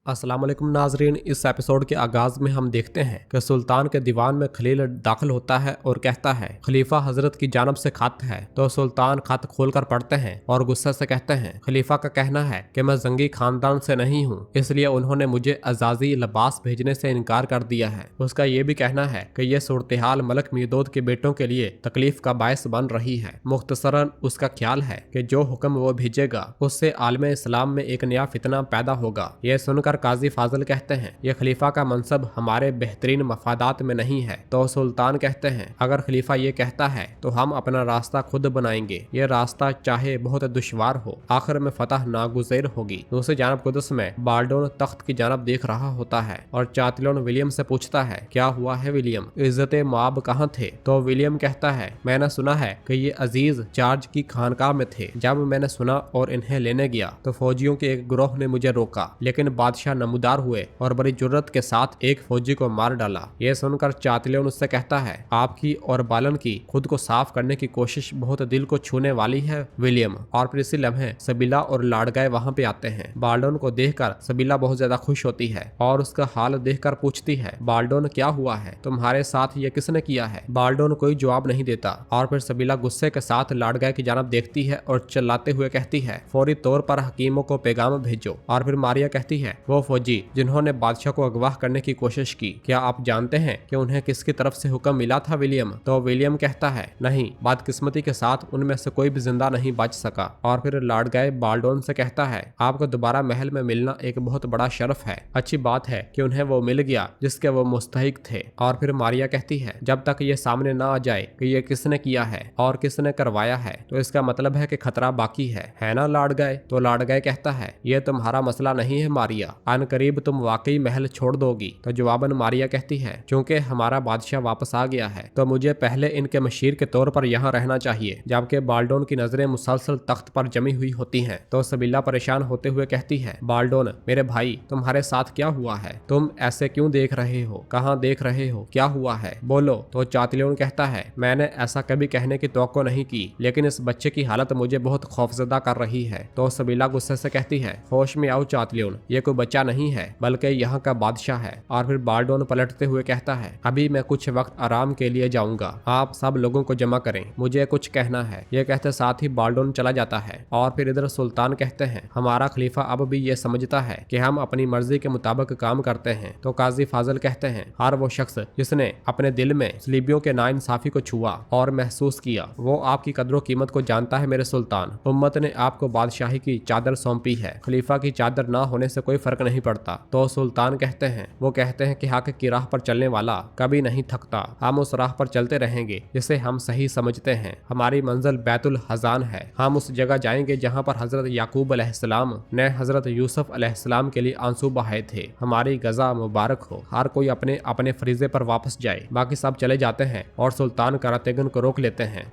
अस्सलाम वालेकुम नाजरीन। इस एपिसोड के आगाज में हम देखते हैं कि सुल्तान के दीवान में खलील दाखिल होता है और कहता है खलीफा हजरत की जानब से खत है। तो सुल्तान खत खोलकर पढ़ते हैं और गुस्से से कहते हैं खलीफा का कहना है कि मैं जंगी खानदान से नहीं हूँ, इसलिए उन्होंने मुझे अजाजी लिबास भेजने से इनकार कर दिया है। उसका ये भी कहना है कि यह सूरत हाल मलक मीदोद के बेटों के लिए तकलीफ का बायस बन रही है। मुख्तसरन उसका ख्याल है कि जो हुक्म वो भेजेगा उससे आलम इस्लाम में एक नया फितना पैदा होगा। यह सुनकर काजी फाजिल कहते हैं यह खलीफा का मनसब हमारे बेहतरीन मफादात में नहीं है। तो सुल्तान कहते हैं अगर खलीफा ये कहता है तो हम अपना रास्ता खुद बनाएंगे, ये रास्ता चाहे बहुत दुश्वार हो, आखिर में फतह नागुज़ैर होगी। दूसरी जानब कुदस में बाल्डोन तख्त की जानब देख रहा होता है और चातिलोन विलियम से पूछता है क्या हुआ है विलियम, इज्जत माब कहाँ थे। तो विलियम कहता है मैंने सुना है कि ये अजीज चार्ज की खानकाह में थे। जब मैंने सुना और इन्हें लेने गया तो फौजियों के एक ग्रोह ने मुझे रोका, लेकिन बादशाह नमूदार हुए और बड़ी जुर्रत के साथ एक फौजी को मार डाला। ये सुनकर चातिलोन उससे कहता है आपकी और बालन की खुद को साफ करने की कोशिश बहुत दिल को छूने वाली है विलियम। और फिर इसी लम्हे सबीला और लाडगाय वहाँ पे आते हैं। बाल्डोन को देखकर सबीला बहुत ज्यादा खुश होती है और उसका हाल देखकर पूछती है बाल्डोन क्या हुआ है, तुम्हारे साथ ये किसने किया है। बाल्डोन कोई जवाब नहीं देता और फिर सबीला गुस्से के साथ लाडगाय की जानब देखती है और चिल्लाते हुए कहती है फौरी तौर पर हकीमों को पैगाम भेजो। और फिर मारिया कहती है वो फौजी जिन्होंने बादशाह को अगवा करने की कोशिश की, क्या आप जानते हैं कि उन्हें किसकी तरफ से हुक्म मिला था विलियम। तो विलियम कहता है नहीं, बदकिस्मती के साथ उनमें से कोई भी जिंदा नहीं बच सका। और फिर लाडगाय बाल्डोन से कहता है आपको दोबारा महल में मिलना एक बहुत बड़ा शर्फ है, अच्छी बात है कि उन्हें वो मिल गया जिसके वो मुस्तहिक थे। और फिर मारिया कहती है जब तक ये सामने ना आ जाए कि ये किसने किया है और किसने करवाया है तो इसका मतलब है कि खतरा बाकी है ना लाडगाय। तो लाडगाय कहता है ये तुम्हारा मसला नहीं है मारिया, अन करीब तुम वाकई महल छोड़ दोगी। तो जवाबन मारिया कहती है क्योंकि हमारा बादशाह वापस आ गया है तो मुझे पहले इनके मशीर के तौर पर यहाँ रहना चाहिए। जबकि बाल्डोन की नजरें मुसलसल तख्त पर जमी हुई होती हैं। तो सबीला परेशान होते हुए कहती है बाल्डोन मेरे भाई तुम्हारे साथ क्या हुआ है, तुम ऐसे क्यों देख रहे हो, कहाँ देख रहे हो, क्या हुआ है बोलो। तो चातिलोन कहता है मैंने ऐसा कभी कहने की तवक्को नहीं की, लेकिन इस बच्चे की हालत मुझे बहुत खौफजदा कर रही है। तो सबीला गुस्से से कहती है होश में आओ चातिलोन, ये कोई बच्चा नहीं है बल्कि यहाँ का बादशाह है। और फिर बाल्डोन पलटते हुए कहता है अभी मैं कुछ वक्त आराम के लिए जाऊंगा, आप सब लोगों को जमा करें, मुझे कुछ कहना है। ये कहते साथ ही बाल्डोन चला जाता है। और फिर इधर सुल्तान कहते हैं हमारा खलीफा अब भी ये समझता है कि हम अपनी मर्जी के मुताबिक काम करते हैं। तो काजी फाजिल कहते हैं हर वो शख्स जिसने अपने दिल में सलीबियों के नाइंसाफी को छुआ और महसूस किया वो आपकी कदर कीमत को जानता है मेरे सुल्तान। उम्मत ने आपको बादशाही की चादर सौंपी है, खलीफा की चादर ना होने से कोई फर्क नहीं पड़ता। तो सुल्तान कहते हैं कि हक की राह पर चलने वाला कभी नहीं थकता, हम उस राह पर चलते रहेंगे जिसे हम सही समझते हैं। हमारी मंजिल बैतुल हजान है, हम उस जगह जाएंगे जहाँ पर हजरत याकूब अलैहिस्सलाम ने हजरत यूसुफ अलैहिस्सलाम के लिए आंसू बहाए थे। हमारी गजा मुबारक हो, हर कोई अपने अपने फरीजे पर वापस जाए। बाकी सब चले जाते हैं और सुल्तान करातेगन को रोक लेते हैं।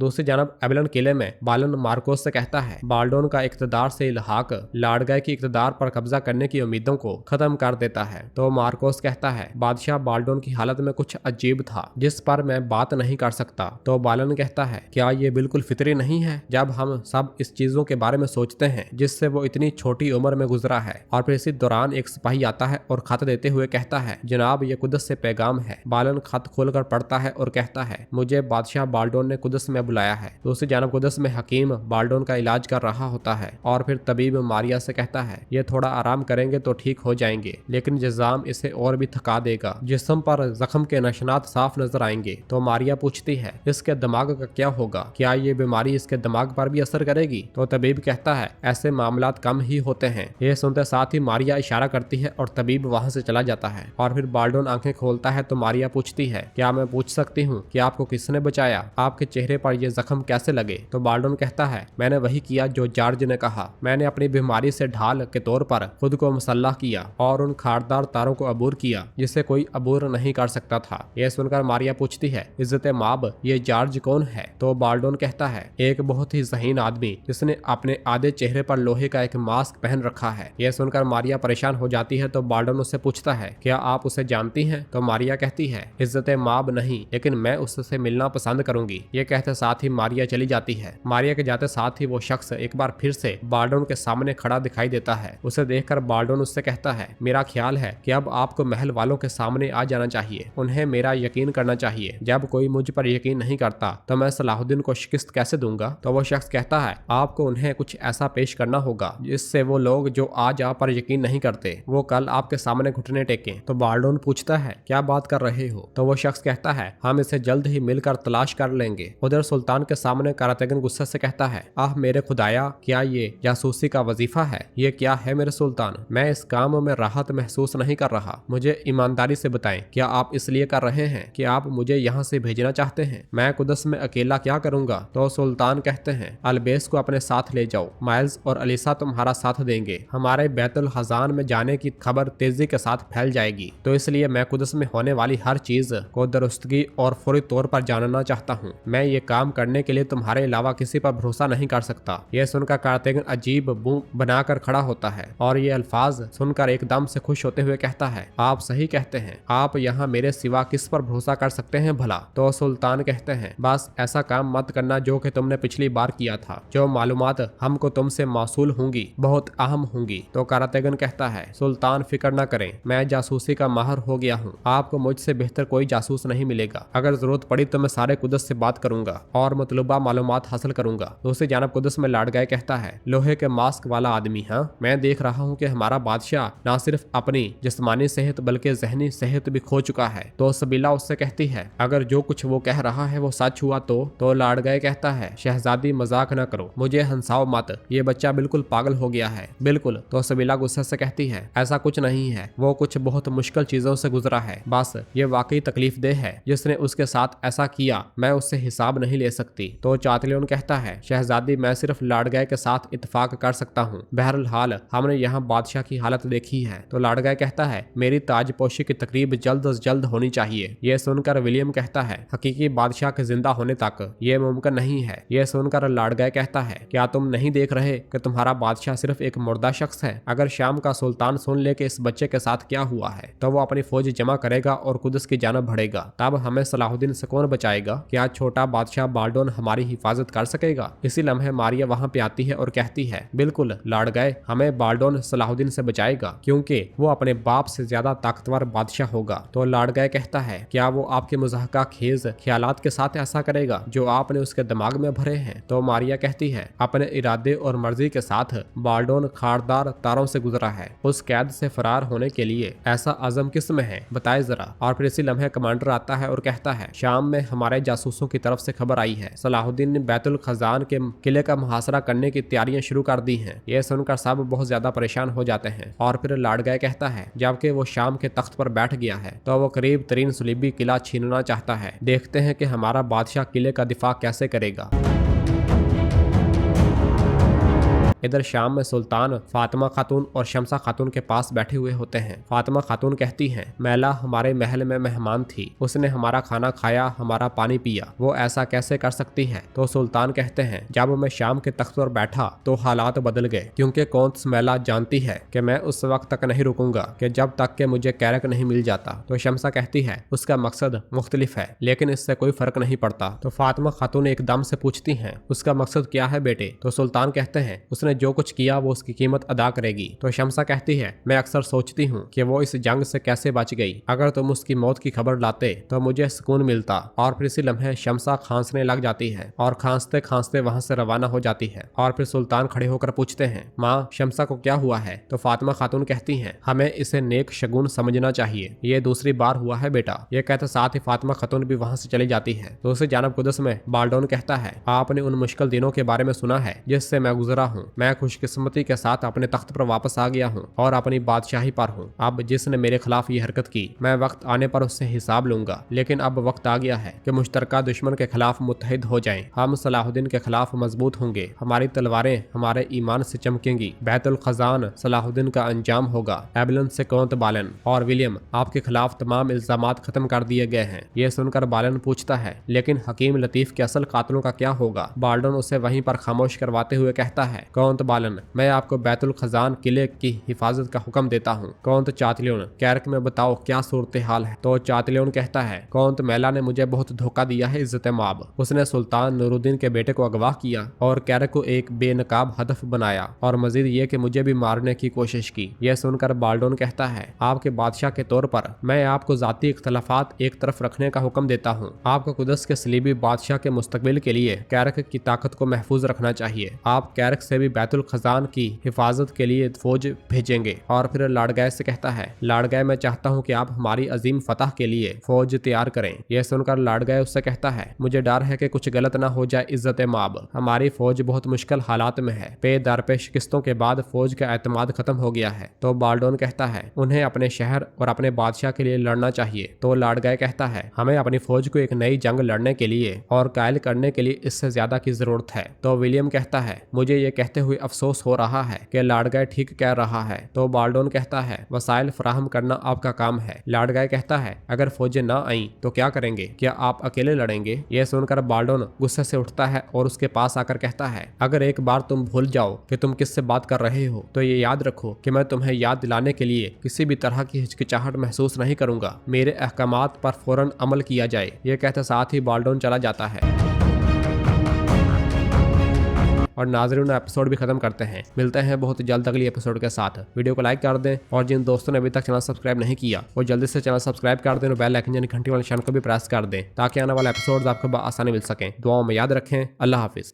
दूसरी जानब एबलन किले में बालन मार्कोस से कहता है बाल्डोन का इक्तदार से इल्हाक लाडगाय की इक्तदार पर कब्जा करने की उम्मीदों को खत्म कर देता है। तो मार्कोस कहता है बादशाह बाल्डोन की हालत में कुछ अजीब था जिस पर मैं बात नहीं कर सकता। तो बालन कहता है क्या ये बिल्कुल फितरी नहीं है जब हम सब इस चीजों के बारे में सोचते हैं जिससे वो इतनी छोटी उम्र में गुजरा है। और फिर इसी दौरान एक सिपाही आता है और खत देते हुए कहता है जनाब ये कुदस से पैगाम है। बालन खत खोलकर पढ़ता है और कहता है मुझे बादशाह बाल्डोन ने कुदस में बुलाया है। दूसरी जानब कुदस में हकीम बाल्डोन का इलाज कर रहा होता है। और फिर तबीब मारिया से कहता है ये थोड़ा आराम करेंगे तो ठीक हो जाएंगे, लेकिन जिजाम इसे और भी थका देगा, जिस्म पर जख्म के निशानात साफ नजर आएंगे। तो मारिया पूछती है इसके दिमाग का क्या होगा, क्या ये बीमारी इसके दिमाग पर भी असर करेगी। तो तबीब कहता है ऐसे मामलात कम ही होते हैं। ये सुनते साथ ही मारिया इशारा करती है और तबीब वहाँ से चला जाता है। और फिर बाल्डोन आंखें खोलता है तो मारिया पूछती है क्या मैं पूछ सकती हूँ कि आपको किसने बचाया, आपके चेहरे पर ये जख्म कैसे लगे। तो बाल्डोन कहता है मैंने वही किया जो जॉर्ज ने कहा, मैंने अपनी बीमारी से ढाल के तौर पर खुद को मुसल्लह किया और उन खारदार तारों को अबूर किया जिसे कोई अबूर नहीं कर सकता था। यह सुनकर मारिया पूछती है इज्जत माब ये जॉर्ज कौन है। तो बाल्डोन कहता है एक बहुत ही ज़हीन आदमी जिसने अपने आधे चेहरे पर लोहे का एक मास्क पहन रखा है। यह सुनकर मारिया परेशान हो जाती है। तो बाल्डोन उससे पूछता है क्या आप उसे जानती हैं। तो मारिया कहती है इज्जत माब नहीं, लेकिन मैं उससे मिलना पसंद करूंगी। ये कहते साथ साथ ही मारिया चली जाती है। मारिया के जाते साथ ही वो शख्स एक बार फिर से बाल्डोन के सामने खड़ा दिखाई देता है। उसे देखकर बाल्डोन उससे कहता है, मेरा ख्याल है कि अब आपको महल वालों के सामने आ जाना चाहिए, उन्हें मेरा यकीन करना चाहिए। जब कोई मुझ पर यकीन नहीं करता तो मैं सलाहुद्दीन को शिकस्त कैसे दूंगा। तो वो शख्स कहता है, आपको उन्हें कुछ ऐसा पेश करना होगा जिससे वो लोग जो आज आप पर यकीन नहीं करते वो कल आपके सामने घुटने टेकें। तो बाल्डोन पूछता है, क्या बात कर रहे हो। तो वो शख्स कहता है, हम इसे जल्द ही मिलकर तलाश कर लेंगे। उधर सुल्तान के सामने कारातेगन गुस्से से कहता है, आह मेरे खुदाया, क्या ये जासूसी का वजीफा है। ये क्या है मेरे सुल्तान, मैं इस काम में राहत महसूस नहीं कर रहा। मुझे ईमानदारी से बताएं, क्या आप इसलिए कर रहे हैं कि आप मुझे यहाँ से भेजना चाहते हैं। मैं कुदस में अकेला क्या करूंगा। तो सुल्तान कहते हैं, अलबेस को अपने साथ ले जाओ, माइल्स और अलीसा तुम्हारा साथ देंगे। हमारे बैतुल खजान में जाने की खबर तेजी के साथ फैल जाएगी, तो इसलिए मैं कुदस में होने वाली हर चीज को दुरुस्तगी और फौरी तौर पर जानना चाहता हूँ। मैं ये काम करने के लिए तुम्हारे अलावा किसी पर भरोसा नहीं कर सकता। यह सुनकर कारातेगन अजीब मुंह बनाकर खड़ा होता है और ये अल्फाज सुनकर एकदम से खुश होते हुए कहता है, आप सही कहते हैं, आप यहाँ मेरे सिवा किस पर भरोसा कर सकते हैं भला। तो सुल्तान कहते हैं, बस ऐसा काम मत करना जो कि तुमने पिछली बार किया था। जो मालूमात हमको तुमसे मौसूल होंगी बहुत अहम होंगी। तो कारातेगन कहता है, सुल्तान फिक्र न करें, मैं जासूसी का माहिर हो गया हूँ। आपको मुझसे बेहतर कोई जासूस नहीं मिलेगा। अगर जरूरत पड़ी तो मैं सारे कुदस से बात करूंगा और मतलूबा मालूमात हासिल करूंगा। दूसरी जानब कुदस में लाडगाय कहता है, लोहे के मास्क वाला आदमी, हाँ मैं देख रहा हूँ कि हमारा बादशाह न सिर्फ अपनी जिस्मानी सेहत बल्कि जहनी सेहत भी खो चुका है। तो सबीला उससे कहती है, अगर जो कुछ वो कह रहा है वो सच हुआ तो लाडगाय कहता है, शहजादी मजाक न करो, मुझे हंसाओ मत, ये बच्चा बिल्कुल पागल हो गया है। बिल्कुल। तो सबीला गुस्से से कहती है, ऐसा कुछ नहीं है, वो कुछ बहुत मुश्किल चीजों से गुजरा है, बस ये वाकई तकलीफ देह है। जिसने उसके साथ ऐसा किया मैं उससे हिसाब नहीं ले सकती। तो चातलियन कहता है, शहजादी मैं सिर्फ लाडगाय के साथ इत्तेफाक कर सकता हूँ। बहरहाल हमने यहाँ बादशाह की हालत देखी है। तो लाडगाय कहता है, मेरी ताजपोशी की तकरीब जल्द अज जल्द होनी चाहिए। यह सुनकर विलियम कहता है, हकीकी बादशाह के जिंदा होने तक यह मुमकिन नहीं है। यह सुनकर लाडगाय कहता है, क्या तुम नहीं देख रहे कि तुम्हारा बादशाह सिर्फ एक मुर्दा शख्स है। अगर शाम का सुल्तान सुन ले कि इस बच्चे के साथ क्या हुआ है तो वो अपनी फौज जमा करेगा और कुदस की जानब बढ़ेगा। तब हमें सलाहुद्दीन से कौन बचाएगा। क्या छोटा बादशाह बाल्डोन हमारी हिफाजत कर सकेगा। इसी लम्हे मारिया वहाँ पे आती है और कहती है, बिल्कुल लाडगाय, हमें बाल्डोन सलाहुद्दीन से बचाएगा क्योंकि वो अपने बाप से ज्यादा ताकतवर बादशाह होगा। तो लाडगाय कहता है, क्या वो आपके मुज़ाहका खेज ख्यालात के साथ ऐसा करेगा जो आपने उसके दिमाग में भरे हैं। तो मारिया कहती है, अपने इरादे और मर्जी के साथ बाल्डोन खारदार तारों से गुजरा है। उस कैद से फरार होने के लिए ऐसा अज़म किस में है, बताए जरा। और फिर इसी लम्हे कमांडर आता है और कहता है, शाम में हमारे जासूसों की तरफ से खबर आई है, सलाहुद्दीन ने बैतुल खजान के किले का मुहासरा करने की तैयारियां शुरू कर दी हैं। यह सुनकर सब बहुत ज्यादा परेशान हो जाते हैं। और फिर लाडगाय कहता है, जबकि वो शाम के तख्त पर बैठ गया है तो वो करीब तरीन सुलीबी किला छीनना चाहता है। देखते हैं कि हमारा बादशाह किले का दिफा कैसे करेगा। इधर शाम में सुल्तान फातिमा खातून और शमसा खातून के पास बैठे हुए होते हैं। फातिमा खातून कहती हैं, मैला हमारे महल में मेहमान थी, उसने हमारा खाना खाया, हमारा पानी पिया, वो ऐसा कैसे कर सकती है। तो सुल्तान कहते हैं, जब मैं शाम के तख्त पर बैठा तो हालात बदल गए, क्योंकि कौंस मैला जानती है कि मैं उस वक्त तक नहीं रुकूंगा कि जब तक के मुझे कैरक नहीं मिल जाता। तो शमसा कहती है, उसका मकसद मुख्तलिफ है लेकिन इससे कोई फर्क नहीं पड़ता। तो फातिमा खातून एकदम से पूछती हैं, उसका मकसद क्या है बेटे। तो सुल्तान कहते हैं, उसने जो कुछ किया वो उसकी कीमत अदा करेगी। तो शमसा कहती है, मैं अक्सर सोचती हूँ कि वो इस जंग से कैसे बच गई। अगर तुम उसकी मौत की खबर लाते तो मुझे सुकून मिलता। और फिर इसी लम्हे शमसा खांसने लग जाती है और खांसते खांसते वहां से रवाना हो जाती है। और फिर सुल्तान खड़े होकर पूछते हैं, माँ शमसा को क्या हुआ है। तो फातिमा खातून कहती है, हमें इसे नेक शगुन समझना चाहिए, ये दूसरी बार हुआ है बेटा। ये कहते साथ ही फातिमा खातून भी वहां से चली जाती है। दूसरी जानब कुदस में बाल्डोन कहता है, आपने उन मुश्किल दिनों के बारे में सुना है जिससे मैं गुजरा हूँ। मैं खुशकिस्मती के साथ अपने तख्त पर वापस आ गया हूँ और अपनी बादशाही पर हूँ। अब जिसने मेरे खिलाफ ये हरकत की मैं वक्त आने पर उससे हिसाब लूंगा, लेकिन अब वक्त आ गया है कि मुश्तरका दुश्मन के खिलाफ मुत्तहिद हो जाएं। हम सलाहुद्दीन के खिलाफ मजबूत होंगे, हमारी तलवारें हमारे ईमान से चमकेंगी, बैतुल खजान सलाहुद्दीन का अंजाम होगा। एबलन से कौंत बालन और विलियम आपके खिलाफ तमाम इल्जामात खत्म कर दिए गए हैं। ये सुनकर बालन पूछता है, लेकिन हकीम लतीफ के असल कातिलों का क्या होगा। बाल्डन उसे वहीं पर खामोश करवाते हुए कहता है, कौन कौंत बालन, मैं आपको बैतुल खजान किले की हिफाजत का हुक्म देता हूँ। कौंत चातलियोन, कैरक में बताओ क्या सूरत हाल है। तो चातलियोन कहता है, कौंत मैला ने मुझे बहुत धोखा दिया है इज्जत माब। उसने सुल्तान नूरुद्दीन के बेटे को अगवा किया और कैरक को एक बेनकाब हदफ बनाया और मजीद ये कि मुझे भी मारने की कोशिश की। यह सुनकर बाल्डोन कहता है, आपके बादशाह के तौर पर मैं आपको जाती इख्तलाफात एक तरफ रखने का हुक्म देता हूँ। आपको कुदस के सलीबी बादशाह के मुस्तकबिल के लिए कैरक की ताकत को महफूज रखना चाहिए। आप कैरक से भी बैतुल खजान की हिफाजत के लिए फौज भेजेंगे। और फिर लाडगाय से कहता है, लाडगाय मैं चाहता हूँ कि आप हमारी अजीम फतह के लिए फौज तैयार करें। यह सुनकर लाडगाय उससे कहता है, मुझे डर है कि कुछ गलत ना हो जाए इज्जत माब। हमारी फौज बहुत मुश्किल हालात में है। पे दर पे शिकस्तों के बाद फौज का एतमाद खत्म हो गया है। तो बाल्डोन कहता है, उन्हें अपने शहर और अपने बादशाह के लिए लड़ना चाहिए। तो लाडगाय कहता है, हमें अपनी फौज को एक नई जंग लड़ने के लिए और कायल करने के लिए इससे ज्यादा की जरूरत है। तो विलियम कहता है, मुझे ये कहते हुए अफसोस हो रहा है कि लाडगाय ठीक कह रहा है। तो बाल्डोन कहता है, वसाइल फराहम करना आपका काम है। लाडगाय कहता है, अगर फौजें ना आई तो क्या करेंगे, क्या आप अकेले लड़ेंगे। यह सुनकर बाल्डोन गुस्से से उठता है और उसके पास आकर कहता है, अगर एक बार तुम भूल जाओ कि तुम किससे बात कर रहे हो तो ये याद रखो कि मैं तुम्हें याद दिलाने के लिए किसी भी तरह की हिचकिचाहट महसूस नहीं करूंगा। मेरे अहकामात पर फौरन अमल किया जाए। यह कहते साथ ही बाल्डोन चला जाता है। और नाज़रीन एपिसोड भी खत्म करते हैं। मिलते हैं बहुत जल्द अगली एपिसोड के साथ। वीडियो को लाइक कर दें और जिन दोस्तों ने अभी तक चैनल सब्सक्राइब नहीं किया वो जल्दी से चैनल सब्सक्राइब कर दें और बेल आइकन यानी घंटी वाले निशान को भी प्रेस कर दें ताकि आने वाले एपिसोड्स आपको आसानी मिल सकें। दुआओं में याद रखें। अल्लाह हाफिज़।